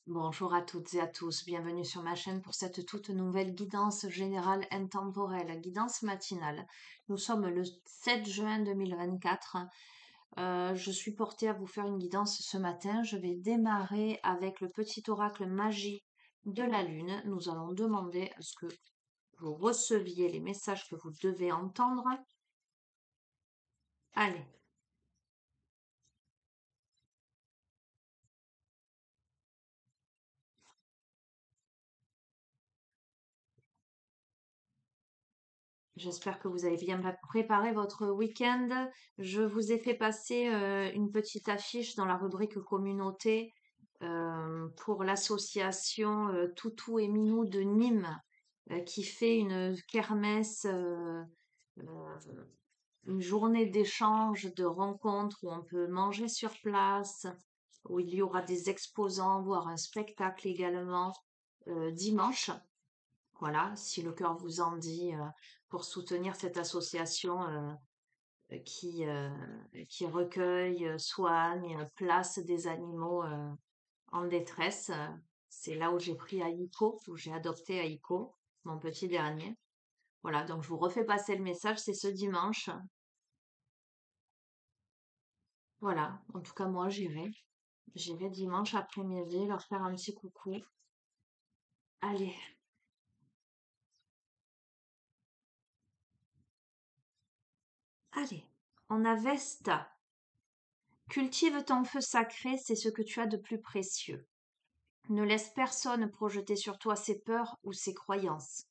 Bonjour à toutes et à tous, bienvenue sur ma chaîne pour cette toute nouvelle guidance générale intemporelle, guidance matinale. Nous sommes le 7 juin 2024. Je suis portée à vous faire une guidance ce matin. Je vais démarrer avec le petit oracle magie de la lune. Nous allons demander à ce que vous receviez les messages que vous devez entendre. Allez. J'espère que vous avez bien préparé votre week-end. Je vous ai fait passer une petite affiche dans la rubrique communauté pour l'association Toutou et Minou de Nîmes qui fait une kermesse, euh, une journée d'échange, de rencontres où on peut manger sur place, où il y aura des exposants, voire un spectacle également dimanche. Voilà, si le cœur vous en dit, pour soutenir cette association qui, euh, qui recueille, soigne, place des animaux en détresse. C'est là où j'ai pris Aiko, où j'ai adopté Aiko, mon petit dernier. Voilà, donc je vous refais passer le message, c'est ce dimanche. Voilà, en tout cas moi j'irai. J'irai dimanche après-midi leur faire un petit coucou. Allez, allez, on a Vesta. Cultive ton feu sacré, c'est ce que tu as de plus précieux. Ne laisse personne projeter sur toi ses peurs ou ses croyances.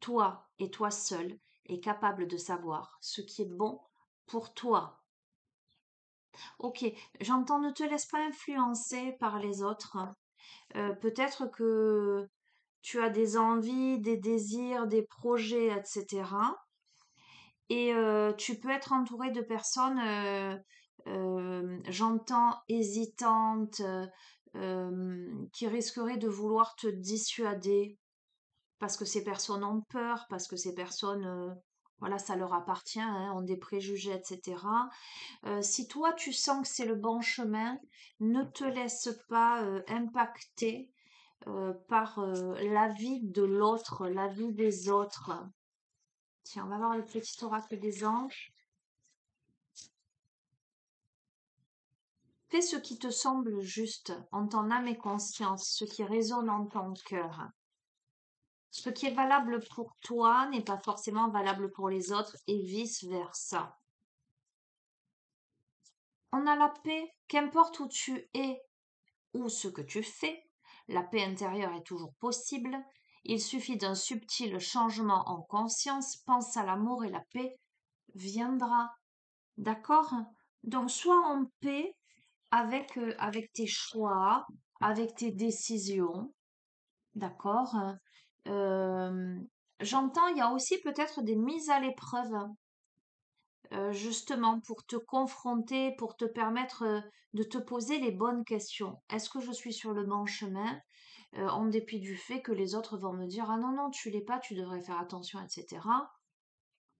Toi et toi seul es capable de savoir ce qui est bon pour toi. Ok, j'entends ne te laisse pas influencer par les autres. Peut-être que tu as des envies, des désirs, des projets, etc. Et tu peux être entouré de personnes, j'entends, hésitantes, qui risqueraient de vouloir te dissuader parce que ces personnes ont peur, parce que ces personnes, voilà, ça leur appartient, hein, ont des préjugés, etc. Si toi, tu sens que c'est le bon chemin, ne te laisse pas impacter par l'avis de l'autre, l'avis des autres. Tiens, on va voir le petit oracle des anges. Fais ce qui te semble juste en ton âme et conscience, ce qui résonne en ton cœur. Ce qui est valable pour toi n'est pas forcément valable pour les autres et vice-versa. On a la paix, qu'importe où tu es ou ce que tu fais, la paix intérieure est toujours possible. Il suffit d'un subtil changement en conscience, pense à l'amour et la paix viendra. D'accord? Donc, sois en paix avec tes choix, avec tes décisions. D'accord? Euh, J'entends, il y a aussi peut-être des mises à l'épreuve, justement pour te confronter, pour te permettre de te poser les bonnes questions. Est-ce que je suis sur le bon chemin? En dépit du fait que les autres vont me dire, ah non, non, tu l'es pas, tu devrais faire attention, etc.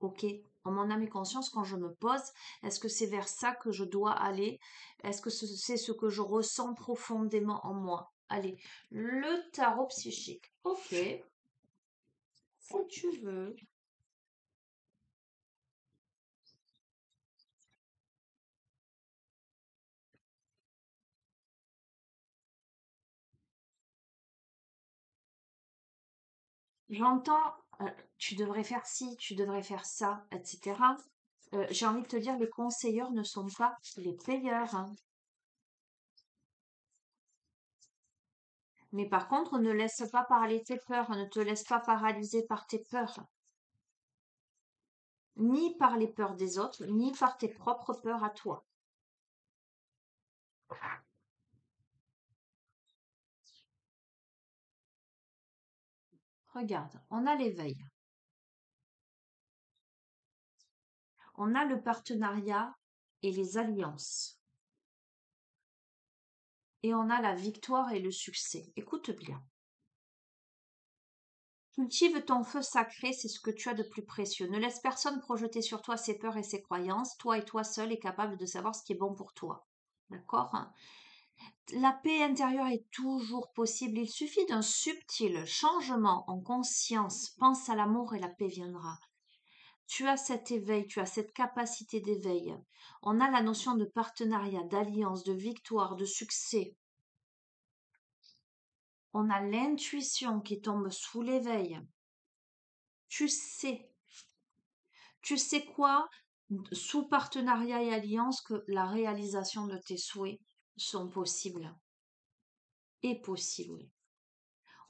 Ok, en mon âme et conscience, quand je me pose, est-ce que c'est vers ça que je dois aller? Est-ce que c'est ce que je ressens profondément en moi? Allez, le tarot psychique. Ok, si tu veux. J'entends, tu devrais faire ci, tu devrais faire ça, etc. J'ai envie de te dire, les conseilleurs ne sont pas les payeurs, hein. Mais par contre, ne laisse pas parler tes peurs, ne te laisse pas paralyser par tes peurs, ni par les peurs des autres, ni par tes propres peurs à toi. Regarde, on a l'éveil, on a le partenariat et les alliances, et on a la victoire et le succès. Écoute bien. Cultive ton feu sacré, c'est ce que tu as de plus précieux. Ne laisse personne projeter sur toi ses peurs et ses croyances. Toi et toi seul est capable de savoir ce qui est bon pour toi. D'accord? La paix intérieure est toujours possible. Il suffit d'un subtil changement en conscience. Pense à l'amour et la paix viendra. Tu as cet éveil, tu as cette capacité d'éveil. On a la notion de partenariat, d'alliance, de victoire, de succès. On a l'intuition qui tombe sous l'éveil. Tu sais. Tu sais quoi? Sous partenariat et alliance, que la réalisation de tes souhaits sont possibles. Et possibles.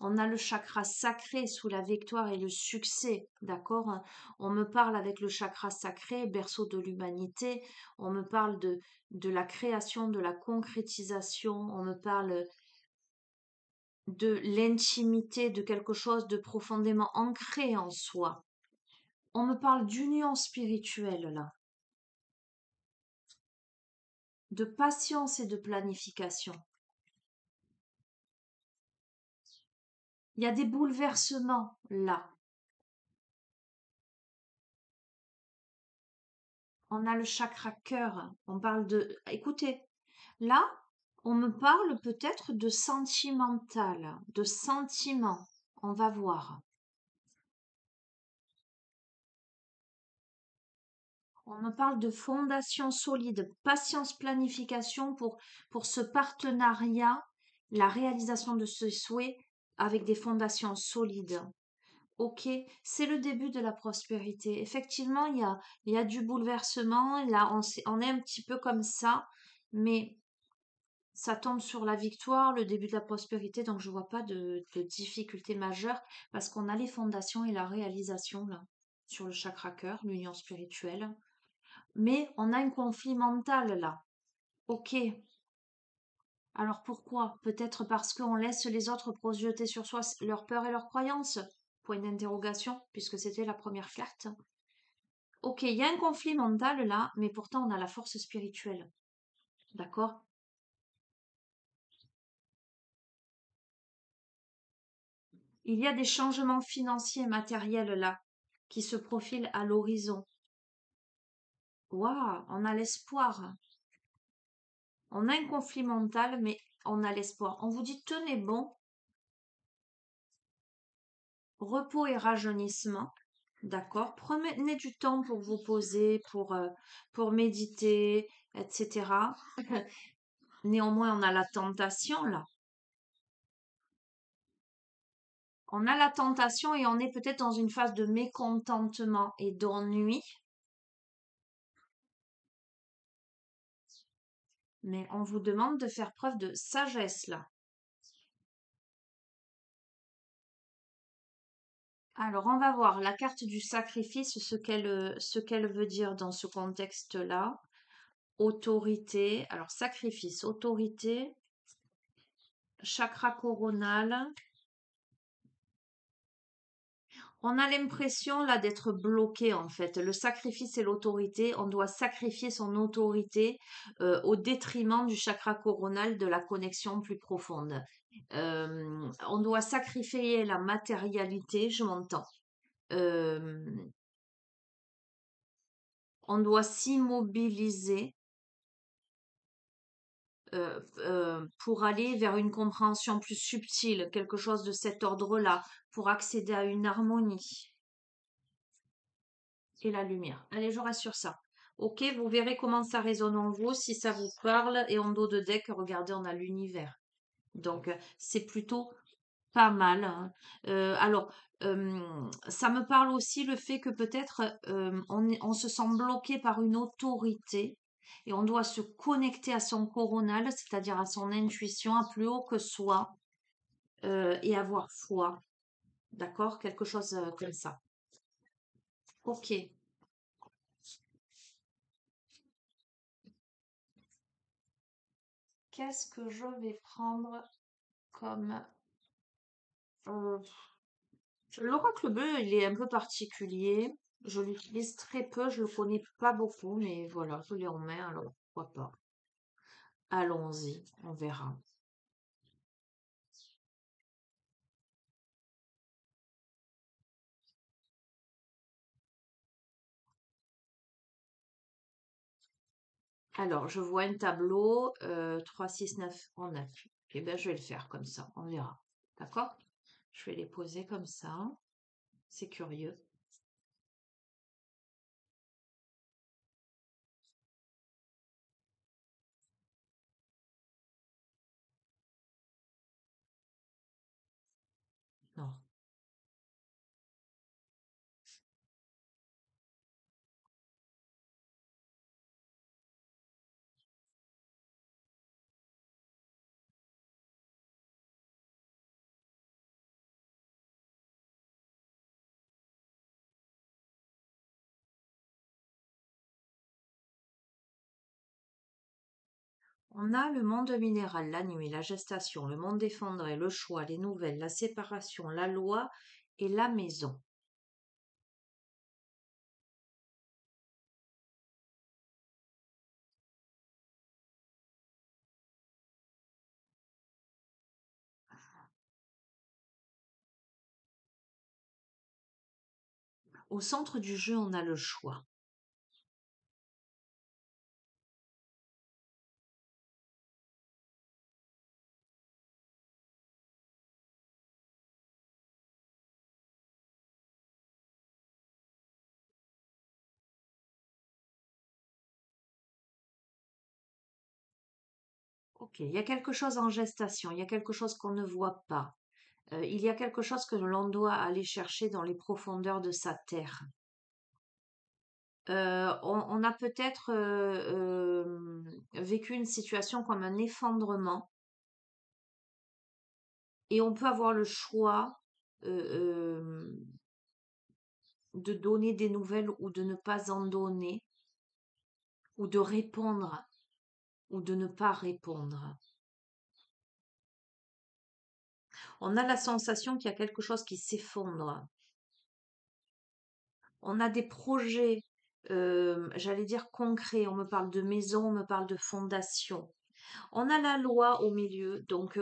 On a le chakra sacré sous la victoire et le succès, d'accord? On me parle avec le chakra sacré, berceau de l'humanité. On me parle de la création, de la concrétisation. On me parle de l'intimité, de quelque chose de profondément ancré en soi. On me parle d'union spirituelle, là, de patience et de planification. Il y a des bouleversements, là. On a le chakra cœur. On parle de... Écoutez, là, on me parle peut-être de sentimental, de sentiment. On va voir. On me parle de fondation solide, patience, planification pour ce partenariat, la réalisation de ce souhait avec des fondations solides. Ok, c'est le début de la prospérité. Effectivement, il y a du bouleversement. Là, on est un petit peu comme ça, mais ça tombe sur la victoire, le début de la prospérité. Donc, je vois pas de difficulté majeure parce qu'on a les fondations et la réalisation là, sur le chakra cœur, l'union spirituelle. Mais on a un conflit mental là. Ok. Alors pourquoi? Peut-être parce qu'on laisse les autres projeter sur soi leurs peurs et leurs croyances? Point d'interrogation, puisque c'était la première carte. Ok, il y a un conflit mental là, mais pourtant on a la force spirituelle. D'accord? Il y a des changements financiers et matériels là qui se profilent à l'horizon. Waouh, on a l'espoir. On a un conflit mental, mais on a l'espoir. On vous dit tenez bon, repos et rajeunissement. D'accord? Prenez du temps pour vous poser, pour méditer, etc. Néanmoins, on a la tentation là. On a la tentation et on est peut-être dans une phase de mécontentement et d'ennui, mais on vous demande de faire preuve de sagesse là. Alors, on va voir la carte du sacrifice, ce qu'elle veut dire dans ce contexte-là. Autorité, alors sacrifice, autorité, chakra coronal. On a l'impression là d'être bloqué en fait. Le sacrifice et l'autorité, on doit sacrifier son autorité au détriment du chakra coronal, de la connexion plus profonde. On doit sacrifier la matérialité, je m'entends. Euh, on doit s'immobiliser pour aller vers une compréhension plus subtile, quelque chose de cet ordre-là, pour accéder à une harmonie et la lumière. Allez, je reste sur ça. Ok, vous verrez comment ça résonne en vous, si ça vous parle. Et en dos de deck, regardez, on a l'univers. Donc, c'est plutôt pas mal, hein. Alors, ça me parle aussi le fait que peut-être on se sent bloqué par une autorité et on doit se connecter à son coronal, c'est-à-dire à son intuition, à plus haut que soi, et avoir foi. D'accord? Quelque chose comme ça. Ok. Qu'est-ce que je vais prendre comme... euh, l'oracle bleu, il est un peu particulier. Je l'utilise très peu, je le connais pas beaucoup, mais voilà, je l'ai en main, alors pourquoi pas. Allons-y, on verra. Alors, je vois un tableau 3, 6, 9 en 9. Eh bien, je vais le faire comme ça, on verra. D'accord? Je vais les poser comme ça. C'est curieux. Non. On a le monde minéral, la nuit, la gestation, le monde effondré, le choix, les nouvelles, la séparation, la loi et la maison. Au centre du jeu, on a le choix. Ok, il y a quelque chose en gestation, il y a quelque chose qu'on ne voit pas. Il y a quelque chose que l'on doit aller chercher dans les profondeurs de sa terre. On a peut-être vécu une situation comme un effondrement et on peut avoir le choix de donner des nouvelles ou de ne pas en donner, ou de répondre ou de ne pas répondre. On a la sensation qu'il y a quelque chose qui s'effondre. On a des projets, j'allais dire concrets. On me parle de maison, on me parle de fondation. On a la loi au milieu, donc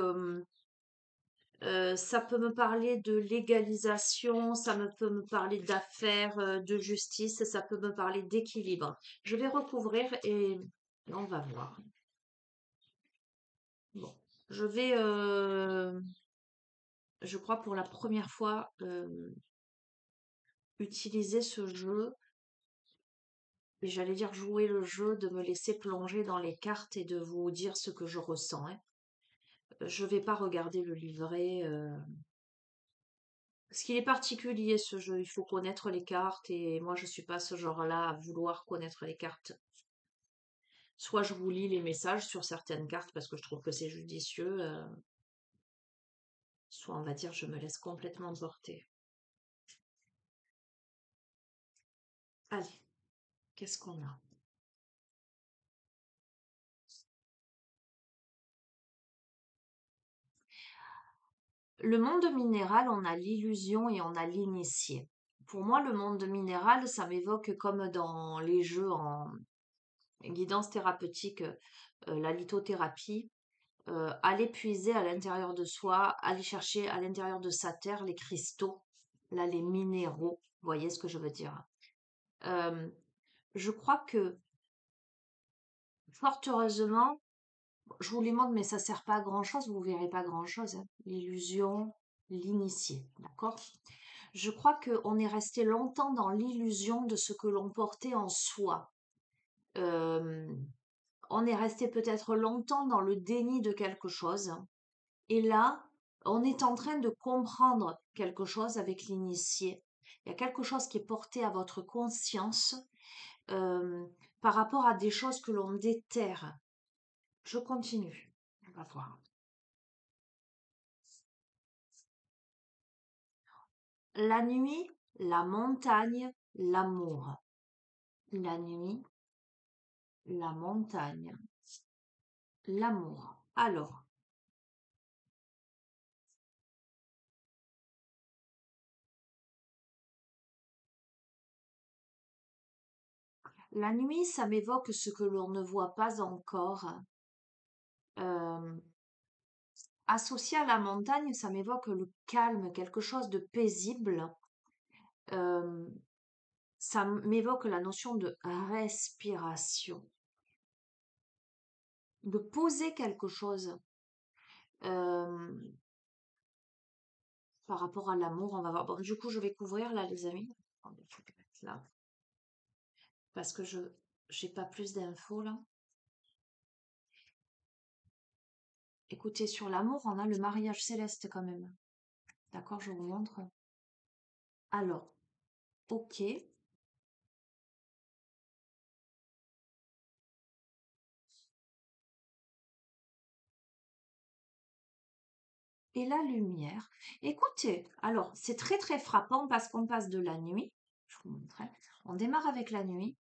ça peut me parler de légalisation, peut me parler d'affaires, de justice, ça peut me parler d'équilibre. Je vais recouvrir et on va voir. Bon, je vais, je crois pour la première fois, utiliser ce jeu, et j'allais dire jouer le jeu de me laisser plonger dans les cartes et de vous dire ce que je ressens, hein. Je vais pas regarder le livret. Parce qu'il est particulier ce jeu, il faut connaître les cartes et moi je suis pas ce genre-là à vouloir connaître les cartes. Soit je vous lis les messages sur certaines cartes parce que je trouve que c'est judicieux, soit on va dire je me laisse complètement porter. Allez, qu'est-ce qu'on a? Le monde minéral, on a l'illusion et on a l'initié. Pour moi, le monde minéral, ça m'évoque comme dans les jeux en guidance thérapeutique, la lithothérapie, aller puiser à l'intérieur de soi, aller chercher à l'intérieur de sa terre les cristaux, là, les minéraux. Vous voyez ce que je veux dire? Euh, je crois que, fort heureusement, je vous les montre, mais ça sert pas à grand-chose, vous verrez pas grand-chose, hein. L'illusion, l'initié, d'accord? Je crois qu'on est resté longtemps dans l'illusion de ce que l'on portait en soi. Euh, on est resté peut-être longtemps dans le déni de quelque chose. Et là, on est en train de comprendre quelque chose avec l'initié. Il y a quelque chose qui est porté à votre conscience euh, par rapport à des choses que l'on déterre. Je continue. On va voir. La nuit, la montagne, l'amour. La nuit, la montagne, l'amour. Alors, la nuit, ça m'évoque ce que l'on ne voit pas encore. Euh, Associé à la montagne, ça m'évoque le calme, quelque chose de paisible. Euh, Ça m'évoque la notion de respiration. de poser quelque chose euh, par rapport à l'amour. On va voir. Bon, du coup, je vais couvrir là, les amis. Attendez, je vais mettre là parce que je j'ai pas plus d'infos là. Écoutez, sur l'amour, on a le mariage céleste quand même. D'accord, je vous montre. Alors, ok. Et la lumière. Écoutez, alors c'est très très frappant parce qu'on passe de la nuit, je vous montrerai, on démarre avec la nuit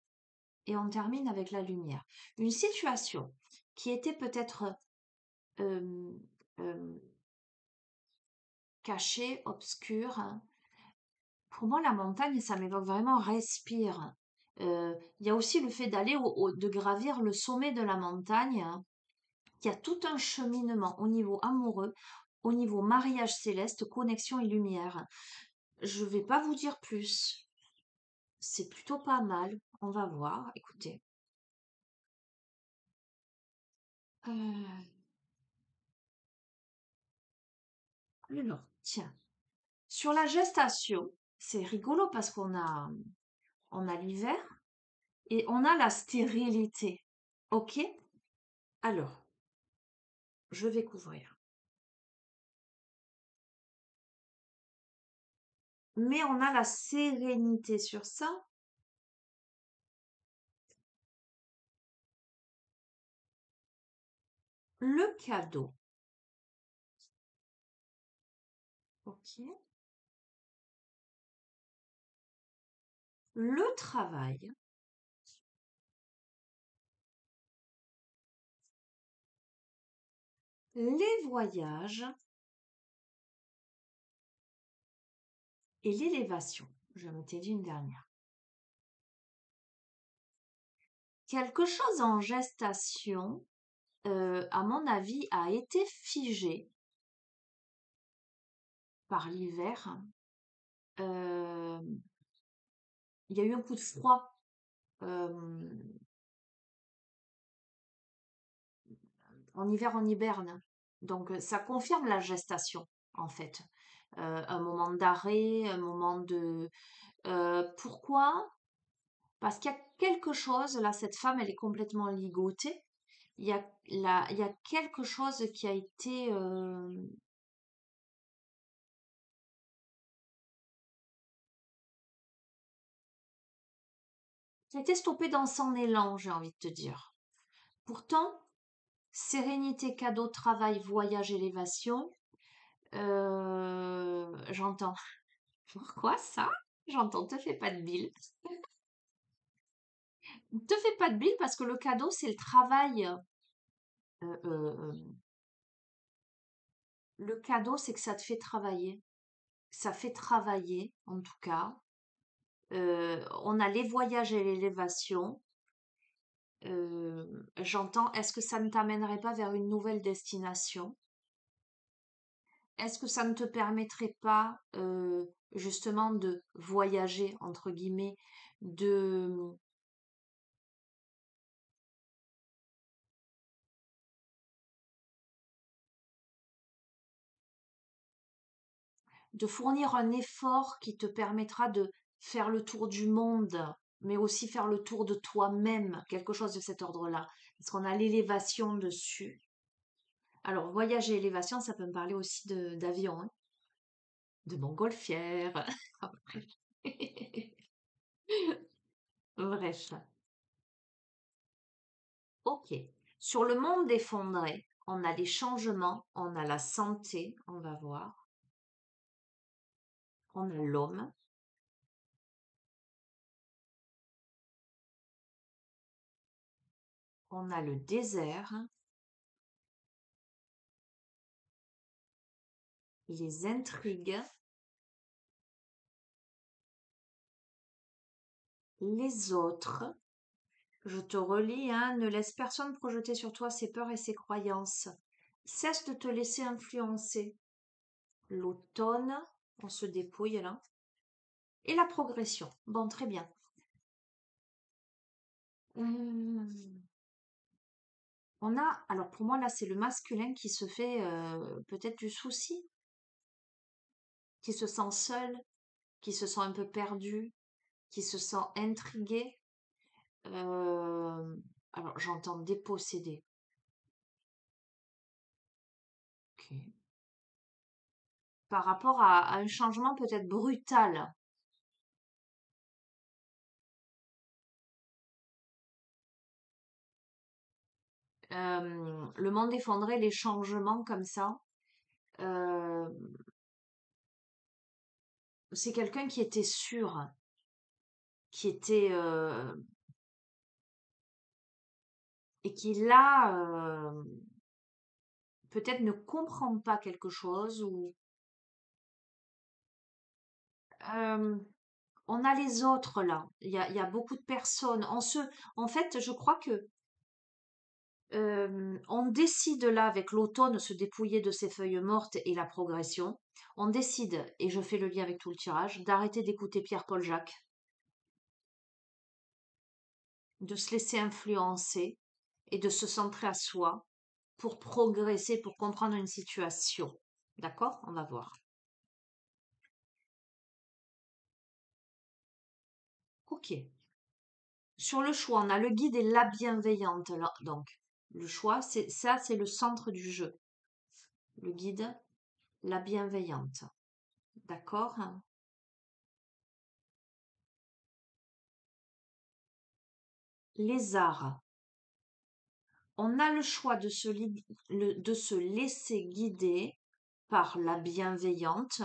et on termine avec la lumière. Une situation qui était peut-être euh, euh, cachée, obscure. Hein. Pour moi, la montagne, ça m'évoque vraiment respire. Il y a aussi le fait d'aller de gravir le sommet de la montagne. Hein. Il y a tout un cheminement au niveau amoureux, au niveau mariage céleste, connexion et lumière. Je vais pas vous dire plus. C'est plutôt pas mal. On va voir. Écoutez. Euh, alors, tiens. Sur la gestation, c'est rigolo parce on a l'hiver et on a la stérilité. Ok? Alors, je vais couvrir. Mais on a la sérénité sur ça. Le cadeau. Ok. Le travail. Les voyages et l'élévation. Je m'étais dit une dernière. Quelque chose en gestation, à mon avis, a été figé par l'hiver. Euh, il y a eu un coup de froid euh, en hiver, on hiberne. Donc, ça confirme la gestation, en fait. Un moment d'arrêt, un moment de... pourquoi? Parce qu'il y a quelque chose, là, cette femme, elle est complètement ligotée. Il y a quelque chose qui a été... qui a été stoppé dans son élan, j'ai envie de te dire. Pourtant, sérénité, cadeau, travail, voyage, élévation. J'entends. Pourquoi ça? J'entends, te fais pas de bile. Te fais pas de bile parce que le cadeau, c'est le travail. Euh, euh, euh, le cadeau, c'est que ça te fait travailler. Ça fait travailler, en tout cas. On a les voyages et l'élévation. J'entends, est-ce que ça ne t'amènerait pas vers une nouvelle destination? Est-ce que ça ne te permettrait pas justement de voyager, entre guillemets, de, de fournir un effort qui te permettra de faire le tour du monde, mais aussi faire le tour de toi-même, quelque chose de cet ordre-là, parce qu'on a l'élévation dessus. Alors, voyage et élévation, ça peut me parler aussi d'avion, hein, de montgolfière. Bref, ok. Sur le monde effondré, on a les changements, on a la santé, on va voir, on a l'homme, on a le désert, les intrigues, les autres. Je te relis, hein, ne laisse personne projeter sur toi ses peurs et ses croyances. Cesse de te laisser influencer. L'automne, on se dépouille là. Et la progression. Bon, très bien. Hum, Alors pour moi là, c'est le masculin qui se fait peut-être du souci, qui se sent seul, qui se sent un peu perdu, qui se sent intrigué. Euh, alors j'entends dépossédé. Ok. Par rapport à un changement peut-être brutal. Le monde effondré, les changements comme ça. euh, c'est quelqu'un qui était sûr, qui était et qui là peut-être ne comprend pas quelque chose ou euh, on a les autres là. Il y a beaucoup de personnes. En fait, je crois que on décide là avec l'automne se dépouiller de ses feuilles mortes et la progression. On décide, et je fais le lien avec tout le tirage, d'arrêter d'écouter Pierre-Paul Jacques, de se laisser influencer et de se centrer à soi pour progresser, pour comprendre une situation. D'accord? On va voir. Ok. Sur le choix, on a le guide et la bienveillante là. Donc, le choix, c'est le centre du jeu. Le guide, la bienveillante. D'accord? Les arts. On a le choix de se laisser guider par la bienveillante.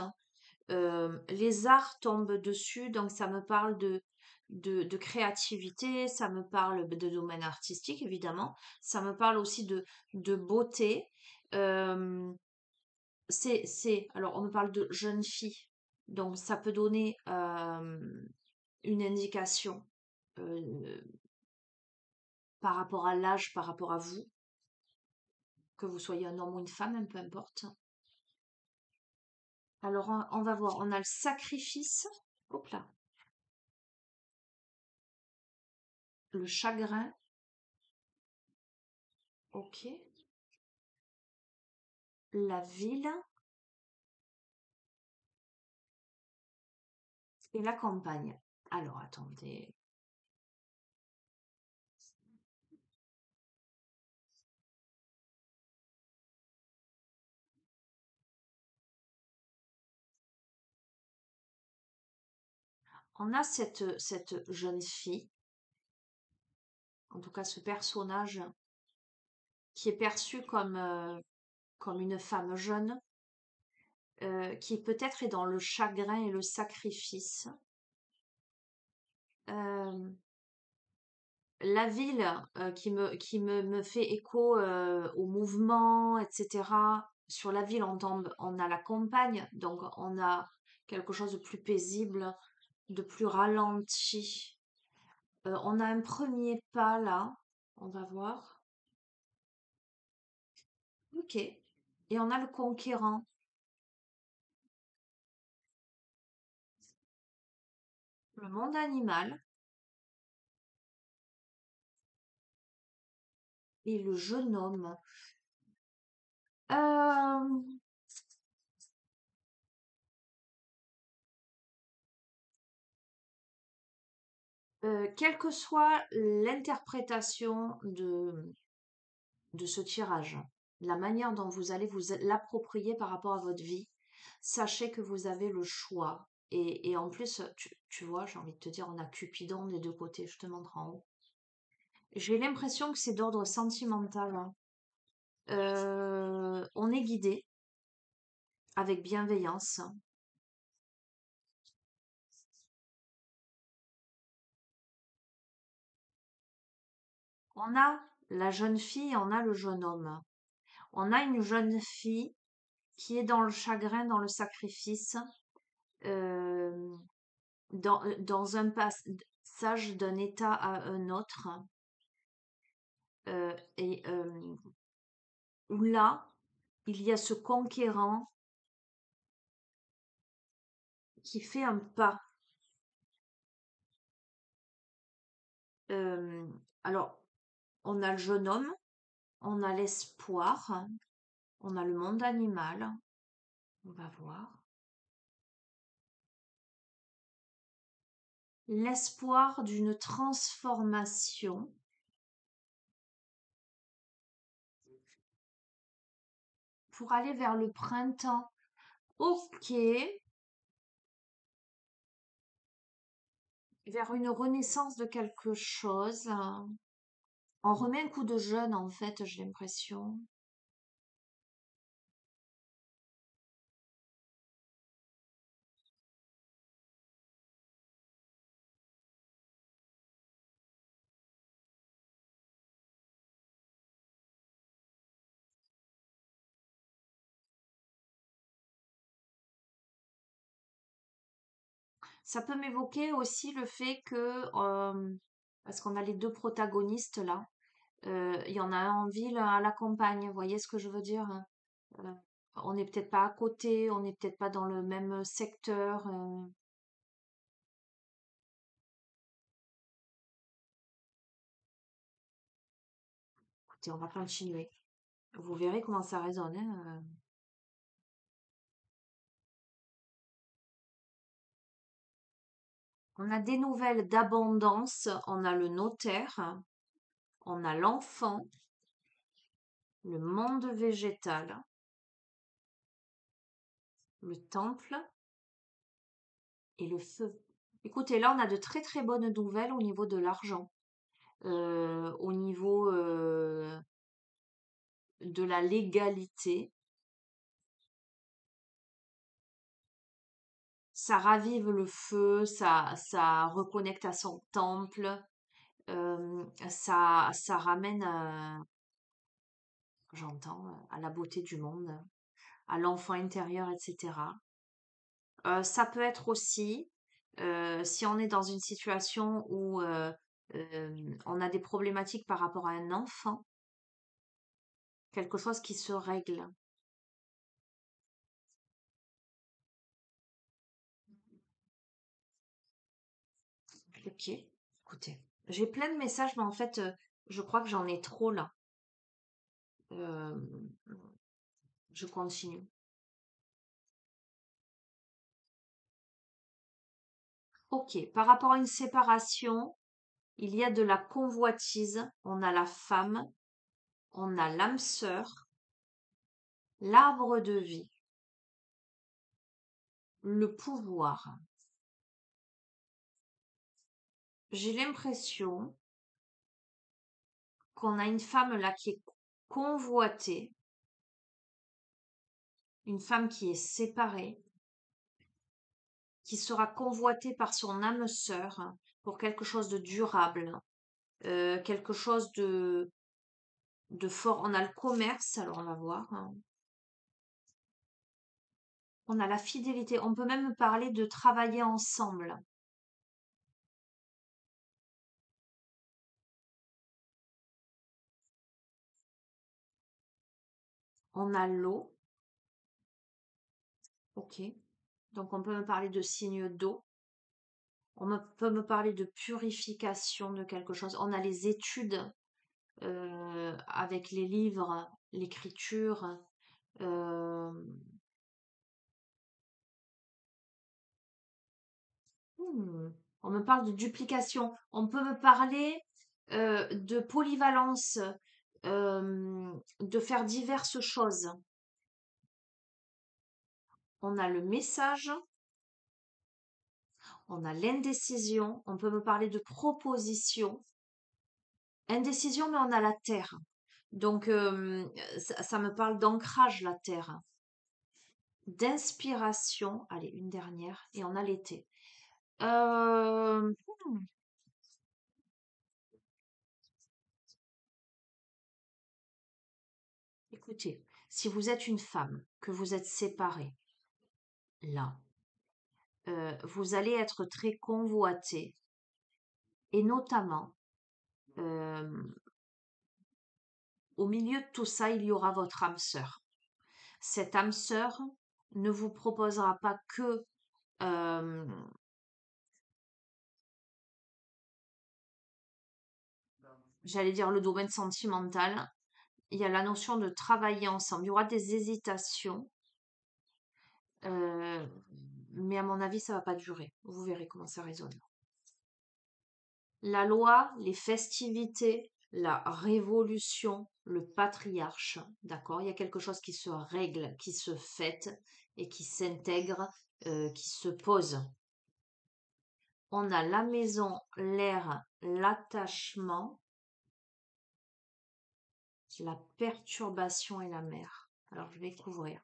Les arts tombent dessus, donc ça me parle de créativité, ça me parle de domaine artistique, évidemment, ça me parle aussi de beauté. Euh, alors on me parle de jeune fille, donc ça peut donner une indication euh, par rapport à l'âge, par rapport à vous, que vous soyez un homme ou une femme, hein, peu importe. Alors on va voir, on a le sacrifice, hop là, le chagrin, ok, la ville et la campagne. Alors attendez, on a cette jeune fille, en tout cas ce personnage qui est perçu comme une femme jeune, qui peut-être est dans le chagrin et le sacrifice. Euh, la ville me fait écho au mouvement, etc. Sur la ville, on a la campagne, donc on a quelque chose de plus paisible, de plus ralenti. On a un premier pas là, on va voir. Ok. Et on a le conquérant, le monde animal et le jeune homme. Euh, Quelle que soit l'interprétation de ce tirage, la manière dont vous allez vous l'approprier par rapport à votre vie, sachez que vous avez le choix. Et en plus, tu vois, j'ai envie de te dire, on a Cupidon des deux côtés, je te montre en haut. J'ai l'impression que c'est d'ordre sentimental, hein. On est guidé avec bienveillance. On a la jeune fille, on a le jeune homme. On a une jeune fille qui est dans le chagrin, dans le sacrifice, euh, dans un passage d'un état à un autre, et où là, il y a ce conquérant qui fait un pas. Euh, alors, on a le jeune homme, On a l'espoir. On a le monde animal. On va voir. L'espoir d'une transformation pour aller vers le printemps. Ok, vers une renaissance de quelque chose. On remet un coup de jeûne, en fait, j'ai l'impression. Ça peut m'évoquer aussi le fait que, parce qu'on a les deux protagonistes là, il y en a un en ville, un à la campagne. Vous voyez ce que je veux dire? Euh, on n'est peut-être pas à côté, on n'est peut-être pas dans le même secteur. Écoutez, on va continuer. Vous verrez comment ça résonne, hein. On a des nouvelles d'abondance, on a le notaire, on a l'enfant, le monde végétal, le temple et le feu. Écoutez, là, on a de très très bonnes nouvelles au niveau de l'argent, au niveau de la légalité. Ça ravive le feu, ça reconnecte à son temple, ça ramène, j'entends, à la beauté du monde, à l'enfant intérieur, etc. Ça peut être aussi, si on est dans une situation où on a des problématiques par rapport à un enfant, quelque chose qui se règle. Ok, écoutez, j'ai plein de messages, mais en fait, je crois que j'en ai trop là. Euh, je continue. Ok, par rapport à une séparation, il y a de la convoitise, on a la femme, on a l'âme sœur, l'arbre de vie, le pouvoir. J'ai l'impression qu'on a une femme là qui est convoitée, une femme qui est séparée, qui sera convoitée par son âme sœur pour quelque chose de durable, quelque chose de fort. On a le commerce, alors on va voir, hein. On a la fidélité. On peut même parler de travailler ensemble. On a l'eau. Ok. Donc on peut me parler de signes d'eau. Peut me parler de purification de quelque chose. On a les études avec les livres, l'écriture. euh, hmm, on me parle de duplication. On peut me parler de polyvalence, de faire diverses choses. On a le message, on a l'indécision. On peut me parler de proposition. Indécision, mais on a la terre. Donc, ça me parle d'ancrage, la terre. D'inspiration. Allez, une dernière. Et on a l'été. Hmm, écoutez, si vous êtes une femme, que vous êtes séparée, là, vous allez être très convoitée. Et notamment, euh, au milieu de tout ça, il y aura votre âme sœur. Cette âme sœur ne vous proposera pas que, euh, j'allais dire le domaine sentimental. il y a la notion de travailler ensemble. Il y aura des hésitations, euh, mais à mon avis, ça va pas durer. Vous verrez comment ça résonne. La loi, les festivités, la révolution, le patriarche, d'accord? Il y a quelque chose qui se règle, qui se fête et qui s'intègre, qui se pose. On a la maison, l'air, l'attachement, la perturbation et la mer. Alors, je vais couvrir.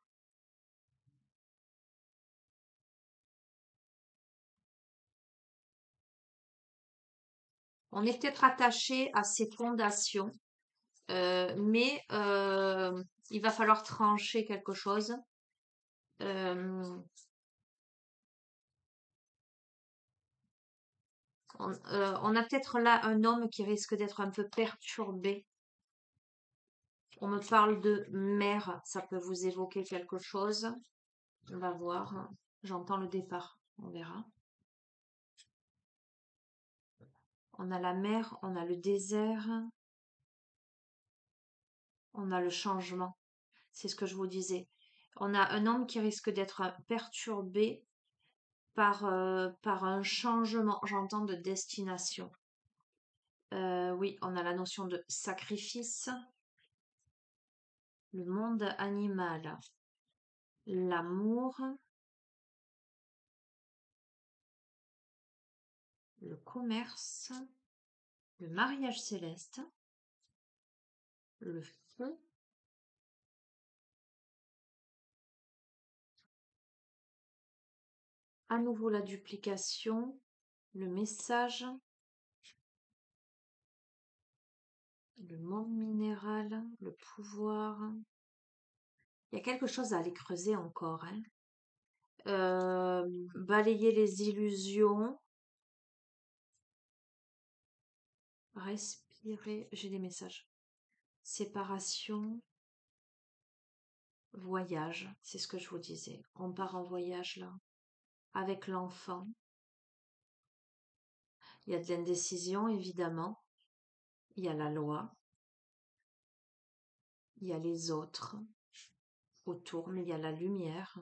On est peut-être attaché à ces fondations, mais il va falloir trancher quelque chose. Euh, on a peut-être là un homme qui risque d'être un peu perturbé. On me parle de mer, ça peut vous évoquer quelque chose. On va voir. J'entends le départ, on verra. On a la mer, on a le désert, on a le changement. C'est ce que je vous disais. On a un homme qui risque d'être perturbé par un changement, j'entends, de destination. Oui, on a la notion de sacrifice, le monde animal, l'amour, le commerce, le mariage céleste, le feu, à nouveau la duplication, le message, le monde minéral, le pouvoir. Il y a quelque chose à aller creuser encore, hein. Balayer les illusions, respirer. J'ai des messages. Séparation, voyage, c'est ce que je vous disais. On part en voyage là, avec l'enfant. Il y a de l'indécision, évidemment. Il y a la loi. Il y a les autres autour, mais il y a la lumière.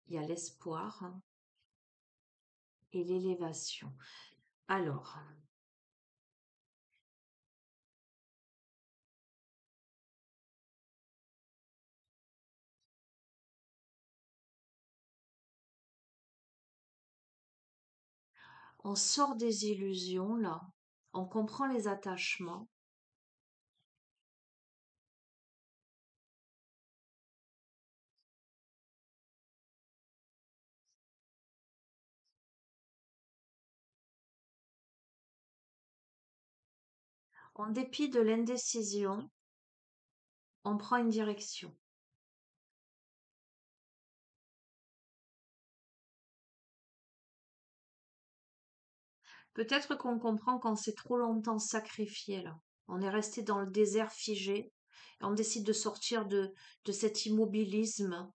Il y a l'espoir et l'élévation. Alors, on sort des illusions là. On comprend les attachements. En dépit de l'indécision, on prend une direction. Peut-être qu'on comprend qu'on s'est trop longtemps sacrifié là. On est resté dans le désert figé et on décide de sortir de cet immobilisme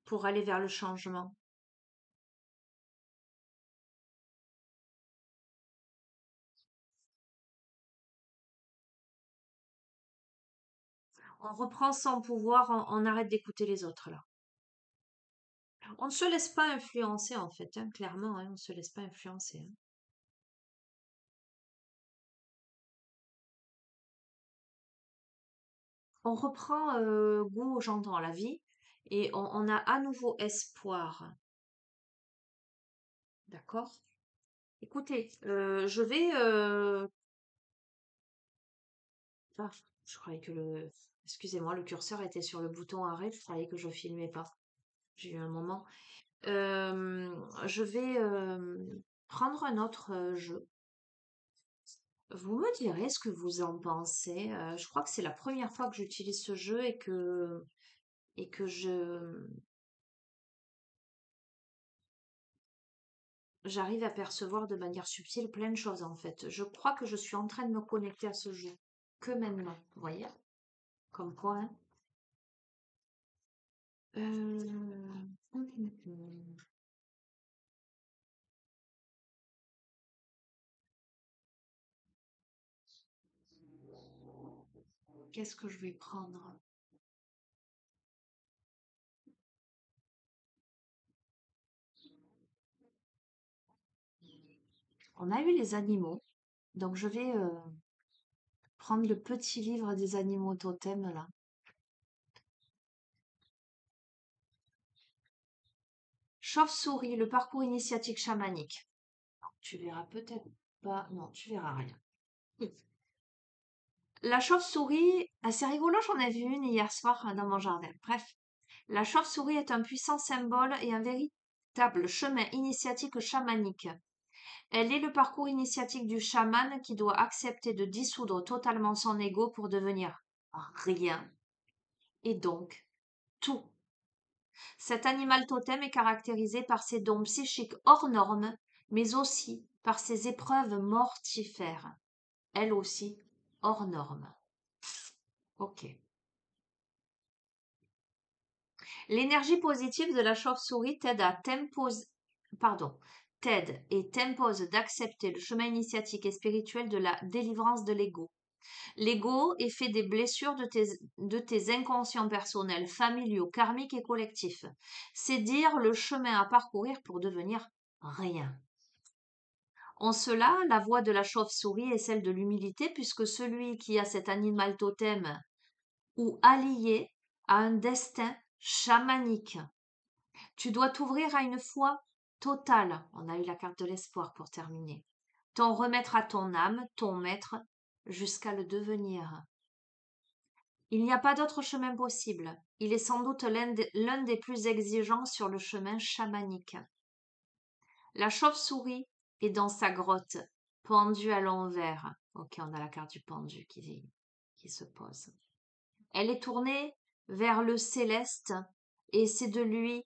pour aller vers le changement. On reprend son pouvoir, on arrête d'écouter les autres là. On ne se laisse pas influencer en fait, hein, clairement, hein, on ne se laisse pas influencer, hein. On reprend goût, j'entends, à la vie et on a à nouveau espoir. D'accord? Écoutez, je vais... Ah, je croyais que le... Excusez-moi, le curseur était sur le bouton arrêt, je croyais que je filmais pas. J'ai eu un moment. Je vais prendre un autre jeu. Vous me direz ce que vous en pensez. Je crois que c'est la première fois que j'utilise ce jeu et que j'arrive à percevoir de manière subtile plein de choses en fait. Je crois que je suis en train de me connecter à ce jeu que maintenant. Vous voyez? Comme quoi, hein. Hum, hum. Qu'est-ce que je vais prendre? On a eu les animaux, donc je vais prendre le petit livre des animaux totems là. Chauve-souris, le parcours initiatique chamanique. Tu verras peut-être pas. Non, tu verras rien. La chauve-souris, c'est rigolo, j'en ai vu une hier soir dans mon jardin. Bref, la chauve-souris est un puissant symbole et un véritable chemin initiatique chamanique. Elle est le parcours initiatique du chaman qui doit accepter de dissoudre totalement son ego pour devenir rien et donc tout. Cet animal totem est caractérisé par ses dons psychiques hors normes, mais aussi par ses épreuves mortifères, elles aussi hors normes. Ok. L'énergie positive de la chauve-souris t'aide et t'impose d'accepter le chemin initiatique et spirituel de la délivrance de l'ego. L'ego est fait des blessures de tes inconscients personnels, familiaux, karmiques et collectifs. C'est dire le chemin à parcourir pour devenir rien. En cela, la voie de la chauve-souris est celle de l'humilité, puisque celui qui a cet animal totem ou allié a un destin chamanique. Tu dois t'ouvrir à une foi totale. On a eu la carte de l'espoir pour terminer. T'en remettre à ton âme, ton maître, jusqu'à le devenir. Il n'y a pas d'autre chemin possible. Il est sans doute l'un des plus exigeants sur le chemin chamanique. La chauve-souris est dans sa grotte, pendue à l'envers. Ok, on a la carte du pendu qui se pose. Elle est tournée vers le céleste et c'est de lui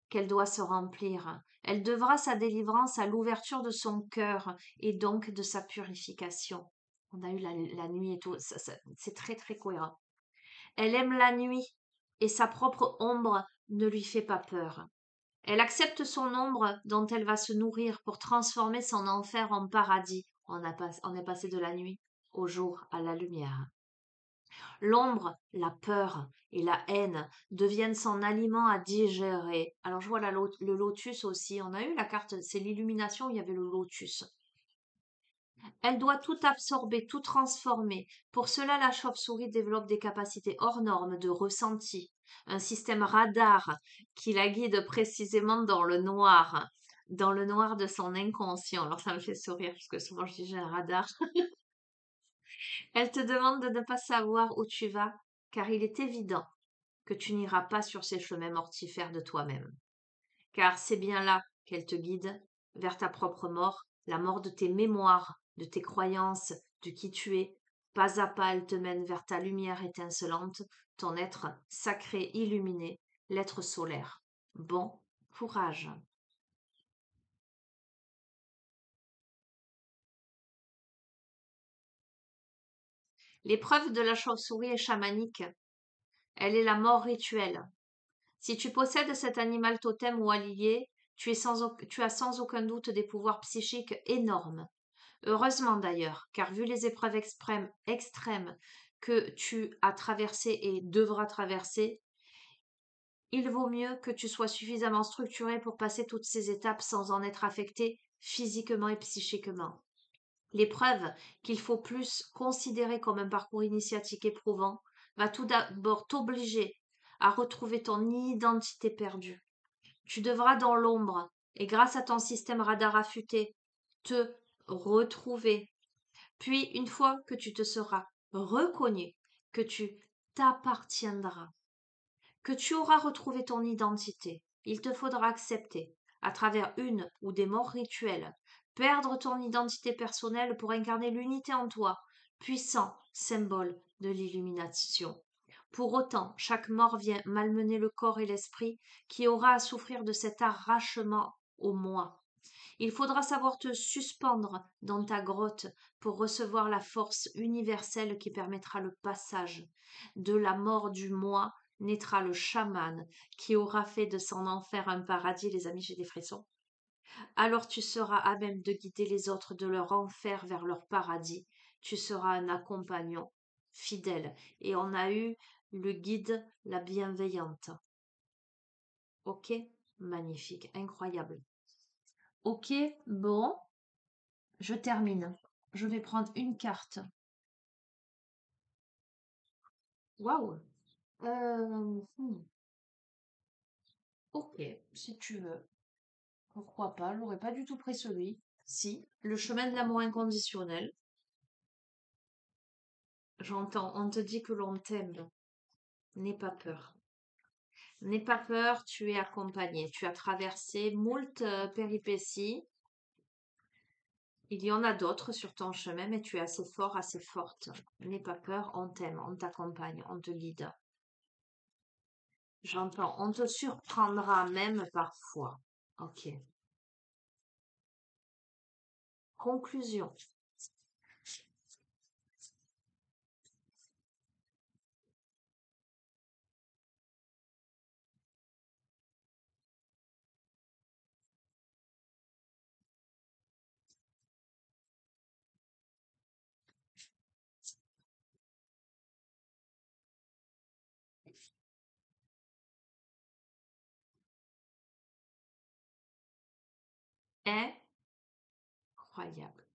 qu'elle doit se remplir. Elle devra sa délivrance à l'ouverture de son cœur et donc de sa purification. On a eu la nuit et tout, c'est très très cohérent. Elle aime la nuit et sa propre ombre ne lui fait pas peur. Elle accepte son ombre dont elle va se nourrir pour transformer son enfer en paradis. On est passé de la nuit au jour à la lumière. L'ombre, la peur et la haine deviennent son aliment à digérer. Alors je vois le lotus aussi. On a eu la carte, c'est l'illumination, il y avait le lotus. Elle doit tout absorber, tout transformer. Pour cela, la chauve-souris développe des capacités hors normes de ressenti, un système radar qui la guide précisément dans le noir de son inconscient. Alors ça me fait sourire parce que souvent je dis j'ai un radar. Elle te demande de ne pas savoir où tu vas, car il est évident que tu n'iras pas sur ces chemins mortifères de toi-même. Car c'est bien là qu'elle te guide vers ta propre mort, la mort de tes mémoires, de tes croyances, de qui tu es. Pas à pas, elle te mène vers ta lumière étincelante, ton être sacré illuminé, l'être solaire. Bon courage. L'épreuve de la chauve-souris est chamanique. Elle est la mort rituelle. Si tu possèdes cet animal totem ou allié, tu as sans aucun doute des pouvoirs psychiques énormes. Heureusement d'ailleurs, car vu les épreuves extrêmes que tu as traversées et devras traverser, il vaut mieux que tu sois suffisamment structuré pour passer toutes ces étapes sans en être affecté physiquement et psychiquement. L'épreuve, qu'il faut plus considérer comme un parcours initiatique éprouvant, va tout d'abord t'obliger à retrouver ton identité perdue. Tu devras dans l'ombre, et grâce à ton système radar affûté, te retrouver. Puis, une fois que tu te seras reconnu, que tu t'appartiendras, que tu auras retrouvé ton identité, il te faudra accepter, à travers une ou des morts rituelles, perdre ton identité personnelle pour incarner l'unité en toi, puissant symbole de l'illumination. Pour autant, chaque mort vient malmener le corps et l'esprit qui aura à souffrir de cet arrachement au moi. Il faudra savoir te suspendre dans ta grotte pour recevoir la force universelle qui permettra le passage. De la mort du moi naîtra le chaman qui aura fait de son enfer un paradis. Les amis, j'ai des frissons. Alors tu seras à même de guider les autres de leur enfer vers leur paradis. Tu seras un accompagnant fidèle. Et on a eu le guide, la bienveillante. Ok, magnifique, incroyable. Ok, bon, je termine. Je vais prendre une carte. Waouh. Ok, si tu veux. Pourquoi pas? J'aurais pas du tout pris celui. Si, le chemin de l'amour inconditionnel. J'entends, on te dit que l'on t'aime. N'aie pas peur. N'aie pas peur, tu es accompagné. Tu as traversé moult péripéties. Il y en a d'autres sur ton chemin, mais tu es assez fort, assez forte. N'aie pas peur, on t'aime, on t'accompagne, on te guide. J'entends, on te surprendra même parfois. Ok. Conclusion. Incroyable.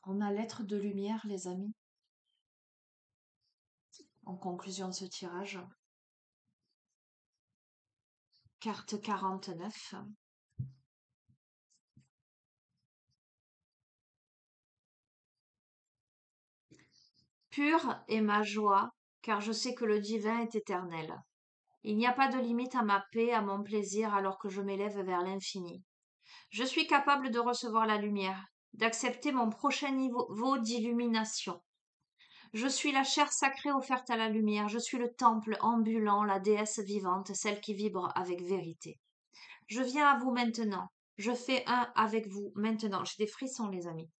On a l'être de lumière, les amis, en conclusion de ce tirage. Carte 49. Pure est ma joie, car je sais que le divin est éternel. Il n'y a pas de limite à ma paix, à mon plaisir, alors que je m'élève vers l'infini. Je suis capable de recevoir la lumière, d'accepter mon prochain niveau d'illumination. Je suis la chair sacrée offerte à la lumière, je suis le temple ambulant, la déesse vivante, celle qui vibre avec vérité. Je viens à vous maintenant, je fais un avec vous maintenant. J'ai des frissons, les amis.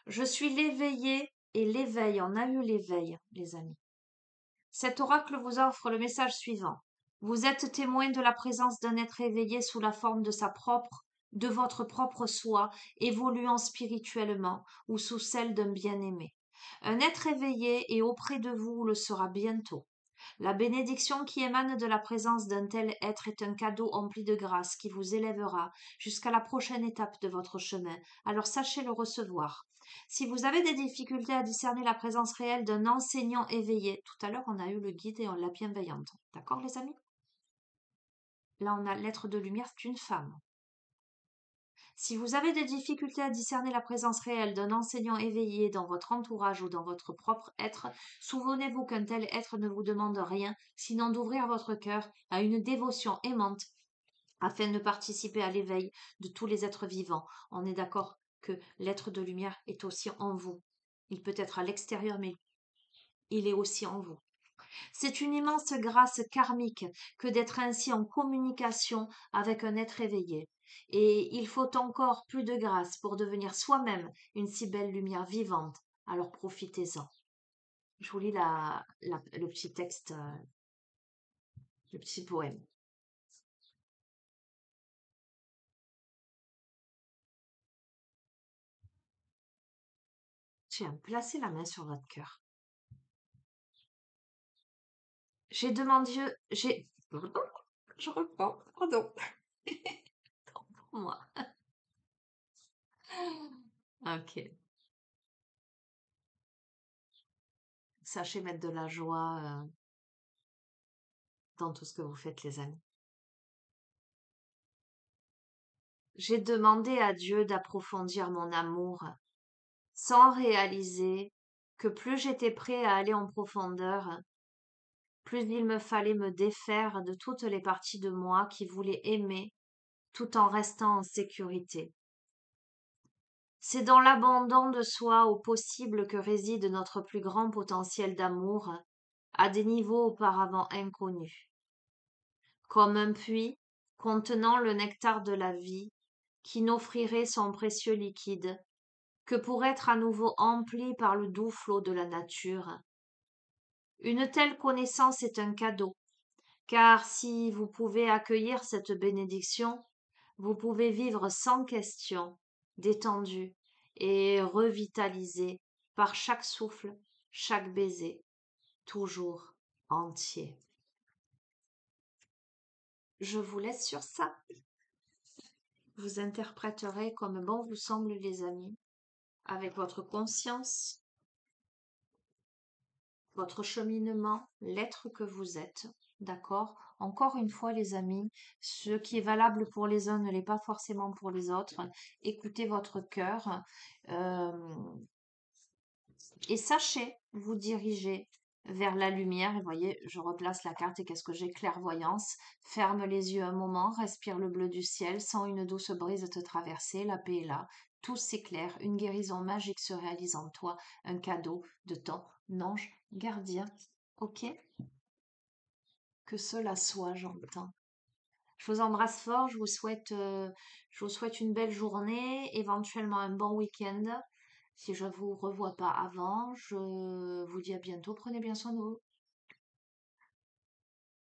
Je suis l'éveillé et l'éveil, on a eu l'éveil, les amis. Cet oracle vous offre le message suivant. Vous êtes témoin de la présence d'un être éveillé sous la forme de votre propre soi, évoluant spirituellement, ou sous celle d'un bien-aimé. Un être éveillé et auprès de vous le sera bientôt. La bénédiction qui émane de la présence d'un tel être est un cadeau empli de grâce qui vous élèvera jusqu'à la prochaine étape de votre chemin. Alors sachez le recevoir. Si vous avez des difficultés à discerner la présence réelle d'un enseignant éveillé, tout à l'heure on a eu le guide et on l'a bienveillante. D'accord les amis? Là on a l'être de lumière, c'est une femme. Si vous avez des difficultés à discerner la présence réelle d'un enseignant éveillé dans votre entourage ou dans votre propre être, souvenez-vous qu'un tel être ne vous demande rien, sinon d'ouvrir votre cœur à une dévotion aimante afin de participer à l'éveil de tous les êtres vivants. On est d'accord que l'être de lumière est aussi en vous. Il peut être à l'extérieur, mais il est aussi en vous. C'est une immense grâce karmique que d'être ainsi en communication avec un être éveillé. Et il faut encore plus de grâce pour devenir soi-même une si belle lumière vivante. Alors profitez-en. Je vous lis le petit texte, le petit poème. Tiens, placez la main sur votre cœur. J'ai demandé, j'ai, je reprends, pardon, pour moi. Ok. Sachez mettre de la joie dans tout ce que vous faites, les amis. J'ai demandé à Dieu d'approfondir mon amour, sans réaliser que plus j'étais prêt à aller en profondeur, plus il me fallait me défaire de toutes les parties de moi qui voulaient aimer tout en restant en sécurité. C'est dans l'abandon de soi au possible que réside notre plus grand potentiel d'amour, à des niveaux auparavant inconnus. Comme un puits contenant le nectar de la vie, qui n'offrirait son précieux liquide que pour être à nouveau empli par le doux flot de la nature. Une telle connaissance est un cadeau, car si vous pouvez accueillir cette bénédiction, vous pouvez vivre sans question, détendu et revitalisé par chaque souffle, chaque baiser, toujours entier. Je vous laisse sur ça. Vous interpréterez comme bon vous semble, les amis, avec votre conscience, votre cheminement, l'être que vous êtes. D'accord? Encore une fois, les amis, ce qui est valable pour les uns ne l'est pas forcément pour les autres. Écoutez votre cœur et sachez vous diriger vers la lumière. Et voyez, je replace la carte et qu'est-ce que j'ai? Clairvoyance. Ferme les yeux un moment, respire le bleu du ciel, sens une douce brise te traverser, la paix est là. Tout s'éclaire, une guérison magique se réalise en toi, un cadeau de ton ange gardien. Ok? Que cela soit, j'entends. Je vous embrasse fort, je vous souhaite une belle journée, éventuellement un bon week-end. Si je ne vous revois pas avant, je vous dis à bientôt. Prenez bien soin de vous.